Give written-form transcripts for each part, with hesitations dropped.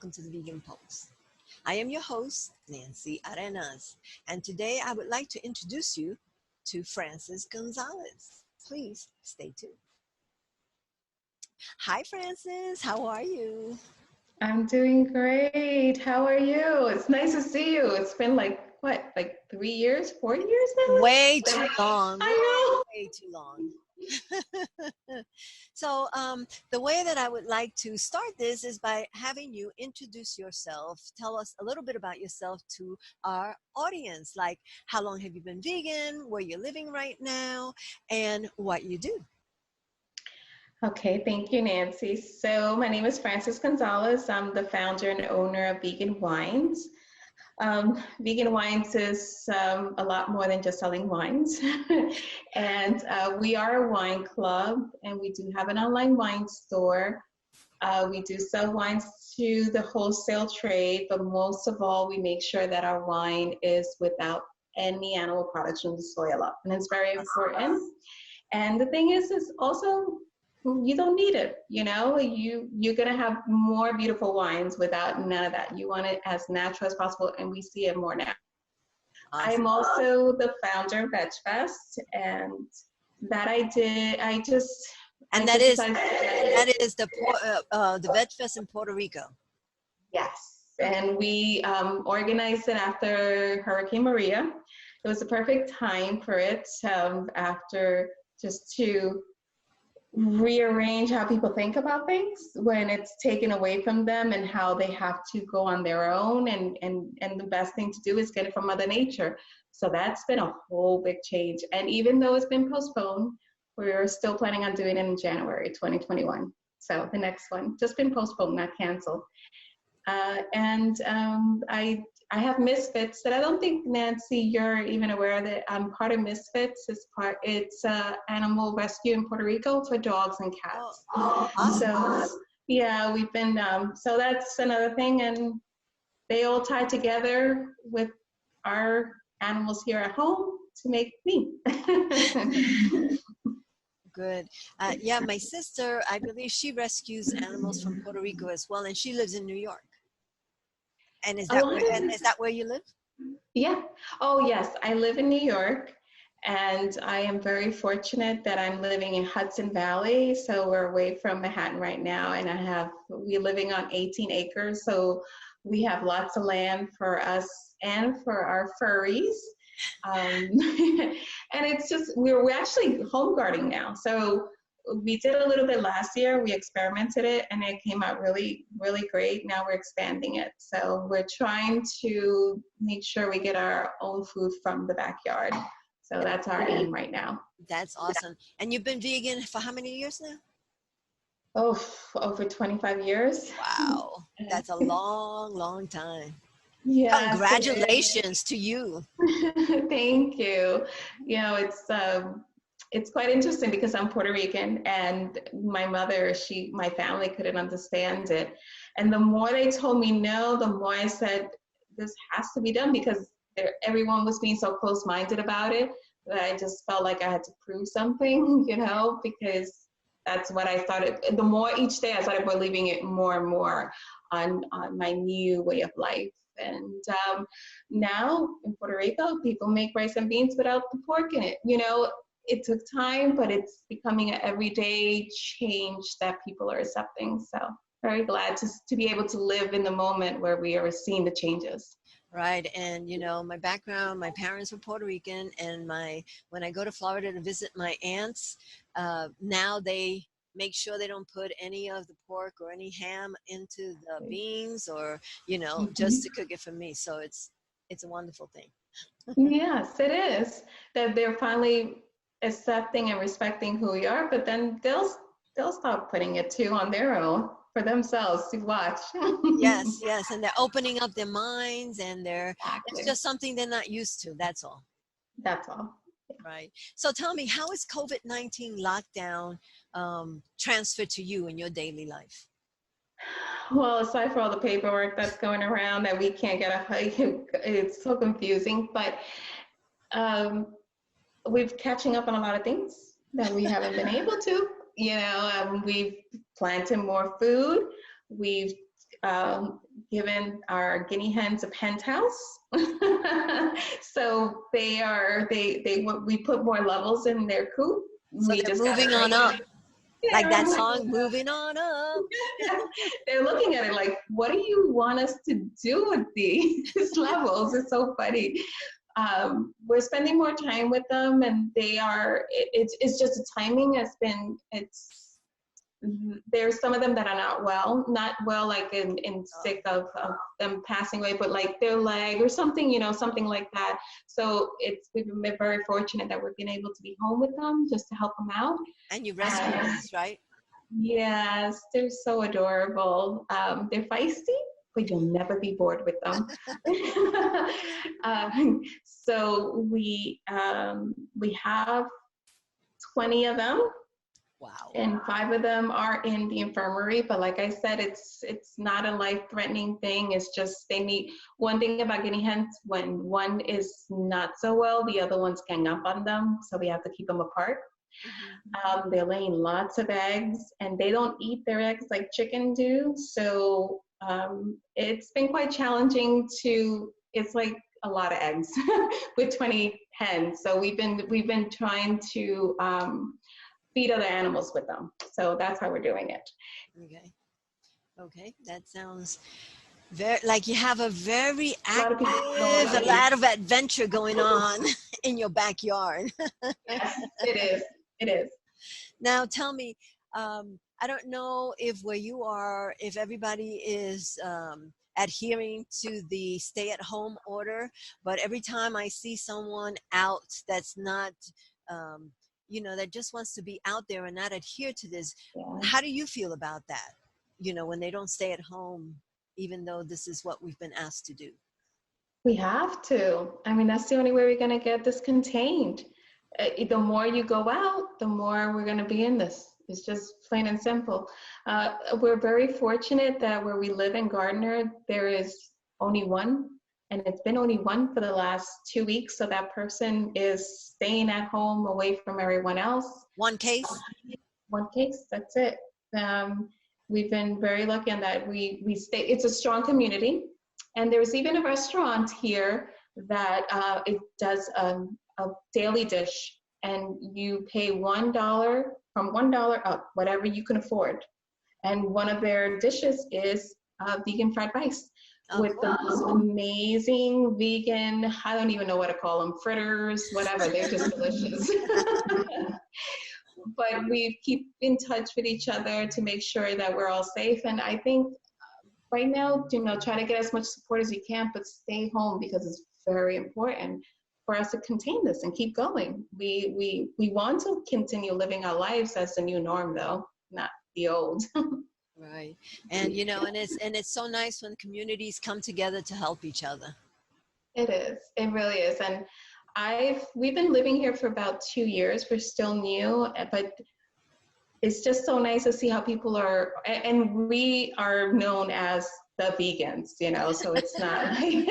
welcome to the Vegan Pulse. I am your host, Nancy Arenas, and today I would like to introduce you to Frances Gonzalez. Please stay tuned. Hi, Frances. How are you? I'm doing great. How are you? It's nice to see you. It's been like 3 years, 4 years now? Way too long. I Way too long. So the way that I would like to start this is by having you introduce yourself. Tell us a little bit about yourself to our audience, like how long have you been vegan, where you're living right now, and what you do. Okay, thank you, Nancy. So my name is Frances Gonzalez. I'm the founder and owner of Vegan Wines. Vegan Wines is a lot more than just selling wines. And we are a wine club, and we do have an online wine store. We do sell wines to the wholesale trade, but most of all, we make sure that our wine is without any animal products from the soil up. And it's very important. And the thing is also, you don't need it, you're gonna have more beautiful wines without none of that. You want it as natural as possible, and we see it more now. Awesome. I'm also the founder of Veg Fest, and that that is the Veg Fest in Puerto Rico. Yes, and we organized it after Hurricane Maria. It was the perfect time for it, after just to rearrange how people think about things when it's taken away from them and how they have to go on their own, and the best thing to do is get it from Mother Nature. So that's been a whole big change, and even though it's been postponed, we're still planning on doing it in January 2021. So the next one just been postponed, not canceled. I have Misfits that I don't think, Nancy, you're even aware that I'm part of Misfits. It's animal rescue in Puerto Rico for dogs and cats. Oh, awesome. So yeah, we've been, so that's another thing, and they all tie together with our animals here at home to make me. Good. Yeah, my sister, I believe she rescues animals from Puerto Rico as well, and she lives in New York. And is that where you live? Yeah. Oh, yes. I live in New York, and I am very fortunate that I'm living in Hudson Valley. So we're away from Manhattan right now, and we're living on 18 acres. So we have lots of land for us and for our furries. And it's just, we're actually home guarding now. So we did a little bit last year. We experimented it, and it came out really, really great. Now we're expanding it. So we're trying to make sure we get our own food from the backyard. So that's our aim right now. That's awesome. And you've been vegan for how many years now? Oh, over 25 years. Wow. That's a long, long time. Yeah. Congratulations to you. Thank you. It's quite interesting because I'm Puerto Rican, and my mother, my family couldn't understand it. And the more they told me no, the more I said, this has to be done, because everyone was being so close-minded about it that I just felt like I had to prove something, because that's what I started. The more each day I started believing it more and more on my new way of life. And now in Puerto Rico, people make rice and beans without the pork in it. It took time, but it's becoming an everyday change that people are accepting. So very glad to be able to live in the moment where we are seeing the changes. Right. And, my background, my parents were Puerto Rican, and when I go to Florida to visit my aunts, now they make sure they don't put any of the pork or any ham into the beans, or, just to cook it for me. So it's a wonderful thing. Yes, it is, that they're finally accepting and respecting who we are, but then they'll start putting it too on their own for themselves to watch. Yes, and they're opening up their minds, and Exactly. It's just something they're not used to. That's all. That's all. Right. So tell me, how is COVID-19 lockdown transferred to you in your daily life? Well, aside for all the paperwork that's going around that we can't get it's so confusing, but we're catching up on a lot of things that we haven't been able to. We've planted more food. We've given our guinea hens a penthouse. So we put more levels in their coop. So We they're just got moving it on up, right. like Yeah, that song, moving on up. they're looking at it like, what do you want us to do with these levels? It's so funny. We're spending more time with them, and it's just the timing has been, there's some of them that are not well like in sick of them passing away, but like their leg or something, something like that. So we've been very fortunate that we've been able to be home with them just to help them out. And you rescue these, right? Yes, they're so adorable. They're feisty, but you'll never be bored with them. So we have 20 of them, Wow. and 5 of them are in the infirmary. But like I said, it's not a life-threatening thing. It's just they need, one thing about guinea hens, when one is not so well, the other ones gang up on them, so we have to keep them apart. They're laying lots of eggs, and they don't eat their eggs like chicken do. So it's been quite challenging it's like a lot of eggs with 20 hens. So we've been trying to feed other animals with them. So that's how we're doing it. Okay, that sounds very like you have a very active, a lot of adventure going on in your backyard. Yes, it is. Now tell me, I don't know if where you are, if everybody is adhering to the stay-at-home order, but every time I see someone out that's not, that just wants to be out there and not adhere to this, how do you feel about that? When they don't stay at home, even though this is what we've been asked to do. We have to. I mean, that's the only way we're going to get this contained. The more you go out, the more we're going to be in this. It's just plain and simple. We're very fortunate that where we live in Gardner, there is only one, and it's been only one for the last 2 weeks. So that person is staying at home away from everyone else. One case? One case, that's it. We've been very lucky on that. We stay, it's a strong community. And there's even a restaurant here that it does a daily dish, and you pay $1, from $1 up, whatever you can afford. And one of their dishes is vegan fried rice with the most amazing vegan, I don't even know what to call them, fritters, whatever. They're just delicious. But we keep in touch with each other to make sure that we're all safe. And I think right now, try to get as much support as you can, but stay home, because it's very important for us to contain this and keep going. We want to continue living our lives as the new norm, though, not the old. Right. And and it's so nice when communities come together to help each other. It is. It really is. And we've been living here for about 2 years. We're still new, but it's just so nice to see how people are, and we are known as the vegans, so it's not like,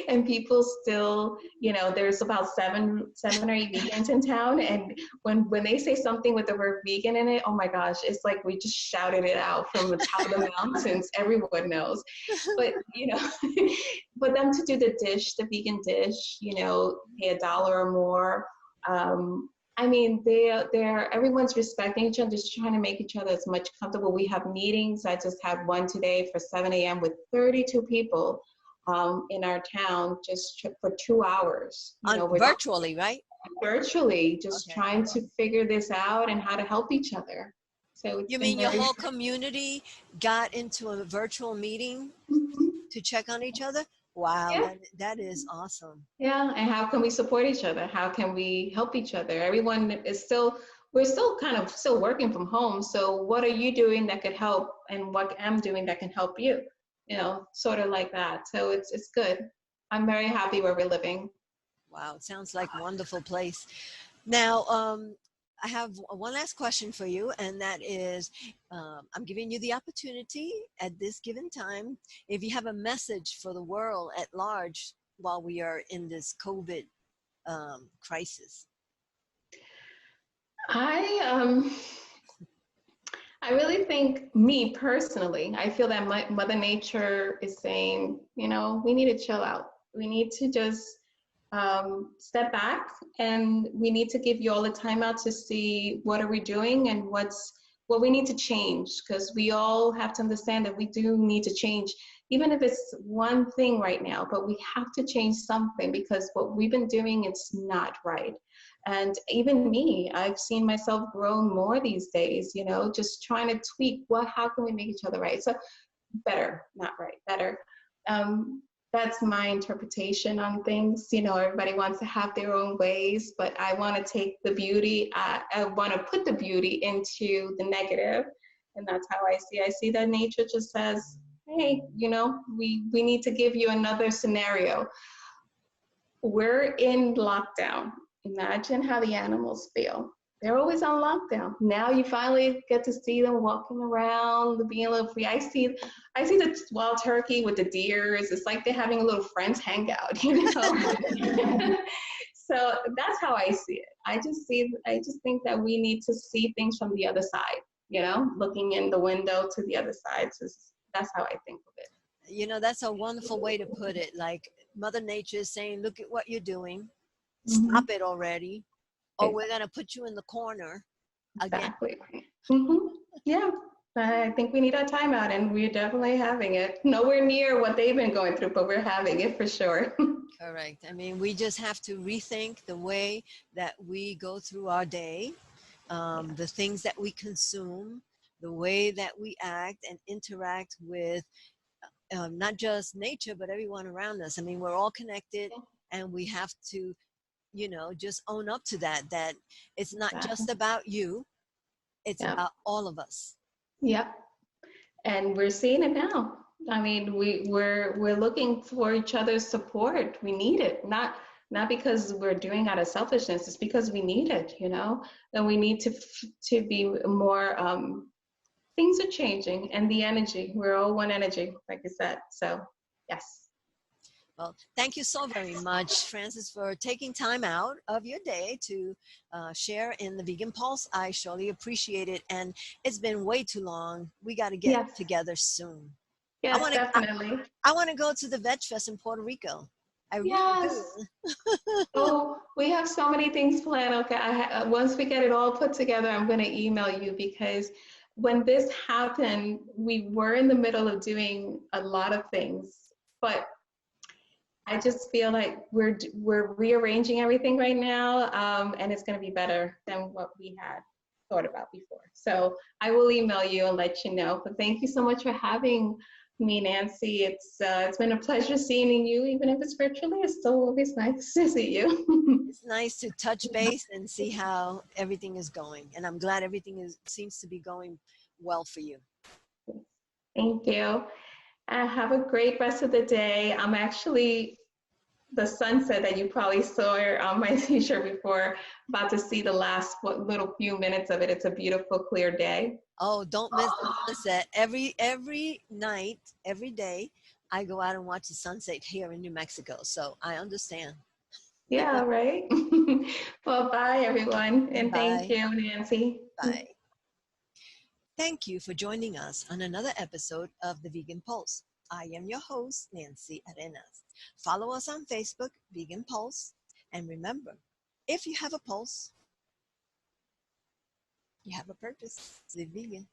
and people still, there's about seven or 8 vegans in town, and when they say something with the word vegan in it, oh my gosh, it's like we just shouted it out from the top of the mountains. Everyone knows. But for them to do the vegan dish, pay $1 or more, I mean, everyone's respecting each other, just trying to make each other as much comfortable. We have meetings. I just had one today for 7 a.m. with 32 people in our town, just for 2 hours. Virtually, right? Virtually, just trying to figure this out and how to help each other. So you mean your whole community got into a virtual meeting to check on each other? Wow, yeah. That is awesome. Yeah, and how can we support each other? How can we help each other? Everyone is we're still kind of working from home. So what are you doing that could help? And what I'm doing that can help you? Sort of like that. So it's good. I'm very happy where we're living. Wow, it sounds like a wonderful place. Now, I have one last question for you, and that is, I'm giving you the opportunity at this given time, if you have a message for the world at large while we are in this COVID I really think, me personally, I feel that Mother Nature is saying, you know, we need to chill out. We need to just step back, and we need to give you all the time out to see what are we doing and what we need to change, because we all have to understand that we do need to change, even if it's one thing right now, but we have to change something, because what we've been doing, it's not right. And even me, I've seen myself grow more these days, you know, just trying to tweak how can we make each other right? So better, not right, better. Um, that's my interpretation on things. You know, everybody wants to have their own ways, but I want to take the beauty, I want to put the beauty into the negative. And that's how I see. I see that nature just says, hey, you know, we need to give you another scenario. We're in lockdown. Imagine how the animals feel. They're always on lockdown. Now you finally get to see them walking around, being a little free. I see the wild turkey with the deers. It's like they're having a little friends hangout, you know? So that's how I see it. I just think that we need to see things from the other side, you know, looking in the window to the other side. So that's how I think of it. You know, that's a wonderful way to put it. Like Mother Nature is saying, look at what you're doing. Mm-hmm. Stop it already. Or we're going to put you in the corner again. Exactly. Mm-hmm. Yeah. I think we need a timeout, and we're definitely having it. Nowhere near what they've been going through, but we're having it for sure. Correct. I mean, we just have to rethink the way that we go through our day, the things that we consume, the way that we act and interact with not just nature, but everyone around us. I mean, we're all connected, and we have to, you know, just own up to that, that it's not Exactly. just about you, it's Yeah. about all of us. Yep. And we're seeing it now. I mean, we're looking for each other's support. We need it, not because we're doing out of selfishness. It's because we need it, you know. And we need to be more. Things are changing, and the energy. We're all one energy, like I said. So, yes. Well, thank you so very much, Francis, for taking time out of your day to share in the Vegan Pulse. I surely appreciate it. And it's been way too long. We got to get Yes. together soon. I Yes, want to. definitely. I want to go to the Veg Fest in Puerto Rico. I really Yes. do. Oh, we have so many things planned. Okay, once we get it all put together, I'm going to email you, because when this happened, we were in the middle of doing a lot of things, but I just feel like we're rearranging everything right now, and it's going to be better than what we had thought about before. So I will email you and let you know. But thank you so much for having me, Nancy. It's been a pleasure seeing you, even if it's virtually. It's still always nice to see you. It's nice to touch base and see how everything is going. And I'm glad everything seems to be going well for you. Thank you. Have a great rest of the day. I'm actually the sunset that you probably saw on my t-shirt before, about to see the last little few minutes of it. It's a beautiful, clear day. Oh, don't miss the sunset. Every night, every day, I go out and watch the sunset here in New Mexico. So I understand. Yeah, right. Well, bye, everyone. And thank Bye. you, Nancy. Bye. Thank you for joining us on another episode of The Vegan Pulse. I am your host, Nancy Arenas. Follow us on Facebook, Vegan Pulse. And remember, if you have a pulse, you have a purpose. Live vegan.